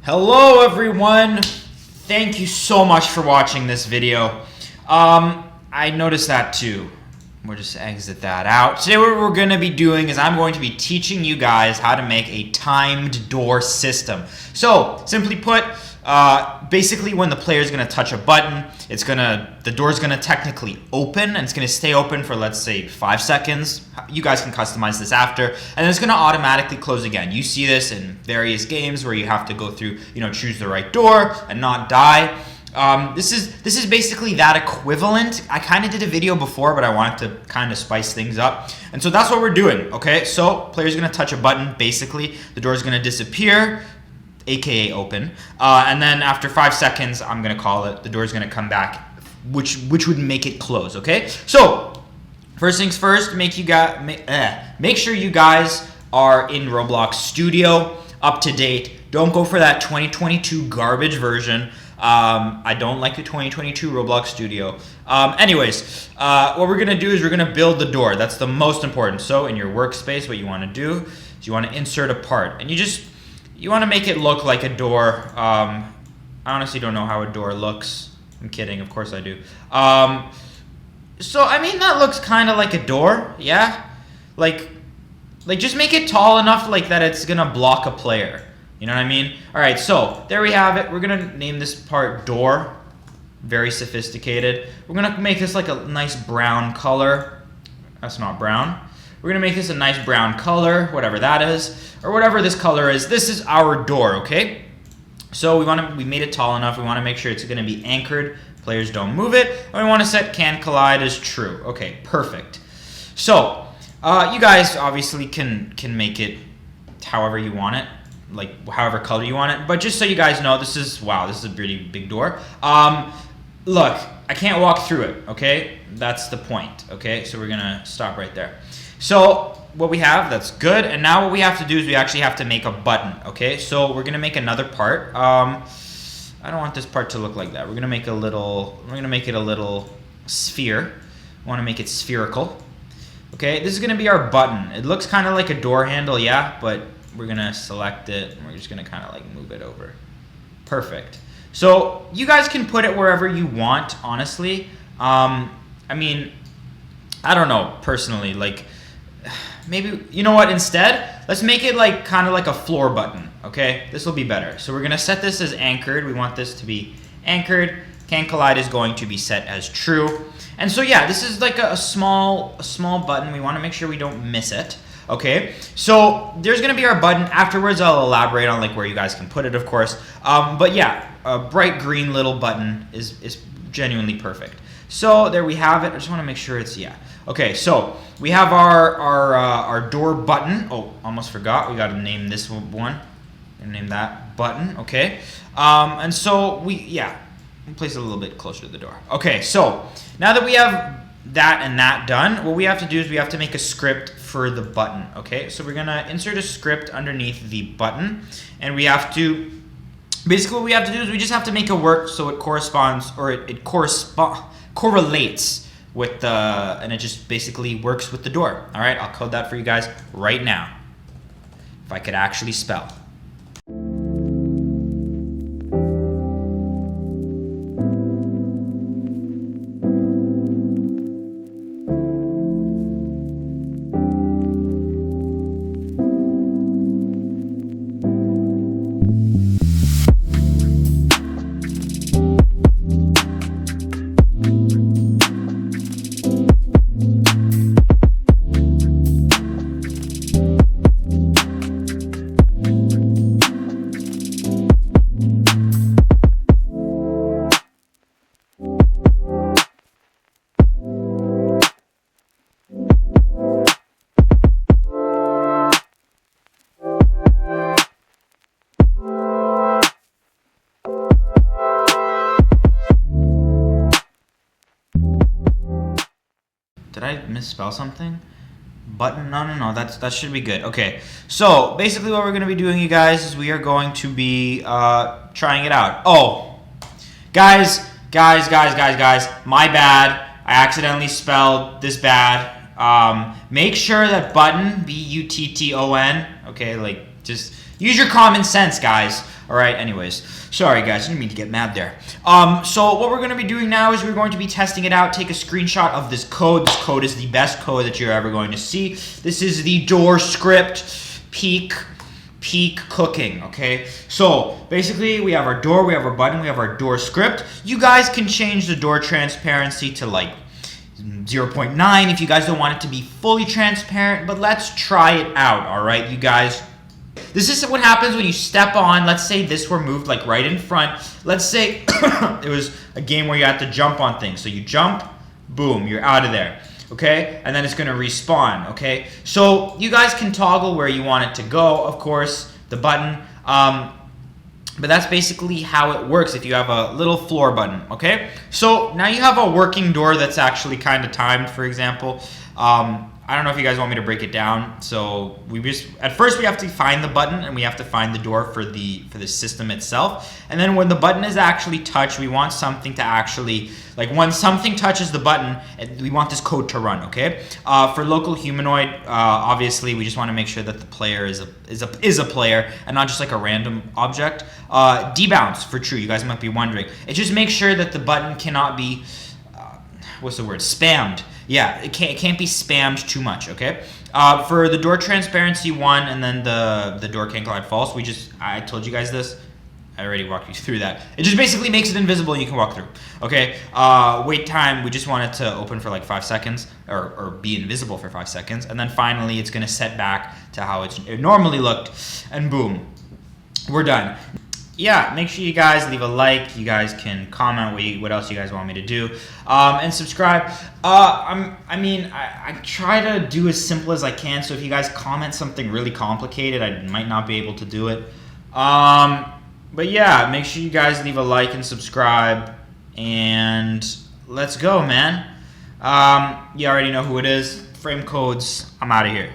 Hello everyone! Thank you so much for watching this video. I noticed that too. We'll just exit that out. Today what we're going to be doing is I'm going to be teaching you guys how to make a timed door system. So, simply put, basically when the player is going to touch a button, the door is going to technically open, and it's going to stay open for, let's say, 5 seconds. You guys can customize this after, and then it's going to automatically close again. You see this in various games where you have to go through, choose the right door and not die. This is basically that equivalent. I kind of did a video before, but I wanted to kind of spice things up. And so that's what we're doing, okay? So player's going to touch a button, basically. The door is going to disappear, aka open. And then after 5 seconds, I'm going to call it, the door is going to come back, which would make it close, okay? So first things first, make sure you guys are in Roblox Studio, up to date. Don't go for that 2022 garbage version. I don't like the 2022 Roblox Studio. Anyways, what we're going to do is we're going to build the door. That's the most important. So in your workspace, what you want to do is you want to insert a part. And you want to make it look like a door. I honestly don't know how a door looks. I'm kidding. Of course I do. So, I mean, that looks kind of like a door. Yeah? Like just make it tall enough like that it's going to block a player. You know what I mean? All right, so there we have it. We're going to name this part door. Very sophisticated. We're going to make this like a nice brown color. That's not brown. We're going to make this a nice brown color, whatever that is, or whatever this color is. This is our door, okay? So we made it tall enough. We want to make sure it's going to be anchored. Players don't move it. And we want to set can collide as true. Okay, perfect. So you guys obviously can make it however you want it. Like however color you want it, but just so you guys know, this is a pretty big door. Look, I can't walk through it, okay? That's the point, okay? So we're gonna stop right there. So what we have, that's good, and now what we have to do is we actually have to make a button, okay? So we're gonna make another part. I don't want this part to look like that. We're gonna make it a little sphere. I want to make it spherical. Okay, this is gonna be our button. It looks kind of like a door handle, yeah, but we're gonna select it and we're just gonna kind of like move it over. Perfect. So you guys can put it wherever you want, honestly. I mean, I don't know, personally, like maybe, you know what, instead let's make it like kind of like a floor button. Okay, this will be better. So we're gonna set this as anchored. We want this to be anchored. Can collide is going to be set as true. And so yeah, this is like a small button. We want to make sure we don't miss it. Okay, so there's gonna be our button. Afterwards, I'll elaborate on like where you guys can put it, of course. But yeah, a bright green little button is genuinely perfect. So there we have it. I just want to make sure it's Okay, so we have our door button. Oh, almost forgot. We got to name this one. Name that button. Okay, and so we'll place it a little bit closer to the door. Okay, so now that we have that and that done, what we have to do is we have to make a script for the button. Okay, so we're gonna insert a script underneath the button, and we have to basically what we have to do is we just have to make it work so it corresponds, or it correlates with the, and it just basically works with the door. All right, I'll code that for you guys right now. If I could actually spell. Did I misspell something? Button? No. That should be good. Okay. So basically, what we're gonna be doing, you guys, is we are going to be trying it out. Oh, guys, my bad. I accidentally spelled this bad. Make sure that button, B-U-T-T-O-N. Okay, like just Use your common sense, guys. All right, anyways. Sorry, guys. I didn't mean to get mad there. So what we're going to be doing now is we're going to be testing it out. Take a screenshot of this code. This code is the best code that you're ever going to see. This is the door script peak cooking, okay? So basically we have our door, we have our button, we have our door script. You guys can change the door transparency to like 0.9 if you guys don't want it to be fully transparent, but let's try it out, all right, you guys? This is what happens when you step on, let's say this were moved like right in front. Let's say it was a game where you had to jump on things. So you jump, boom, you're out of there, okay? And then it's gonna respawn, okay? So you guys can toggle where you want it to go, of course, the button. But that's basically how it works if you have a little floor button, okay? So now you have a working door that's actually kind of timed, for example. I don't know if you guys want me to break it down. So at first we have to find the button and we have to find the door for the system itself. And then when the button is actually touched, we want something to actually, like when something touches the button, we want this code to run, okay? For local humanoid, obviously we just want to make sure that the player is a player and not just like a random object. Debounce for true, you guys might be wondering. It just makes sure that the button cannot be, what's the word, spammed. Yeah, it can't be spammed too much, okay? For the door transparency 1 and then the door can't collide false, I told you guys this. I already walked you through that. It just basically makes it invisible and you can walk through, okay? Wait time, we just want it to open for like 5 seconds or be invisible for 5 seconds. And then finally, it's gonna set back to how it normally looked and boom, we're done. Yeah, make sure you guys leave a like. You guys can comment what else you guys want me to do, and subscribe. I try to do as simple as I can. So if you guys comment something really complicated, I might not be able to do it. But yeah, make sure you guys leave a like and subscribe, and let's go, man. You already know who it is. Frame codes. I'm out of here.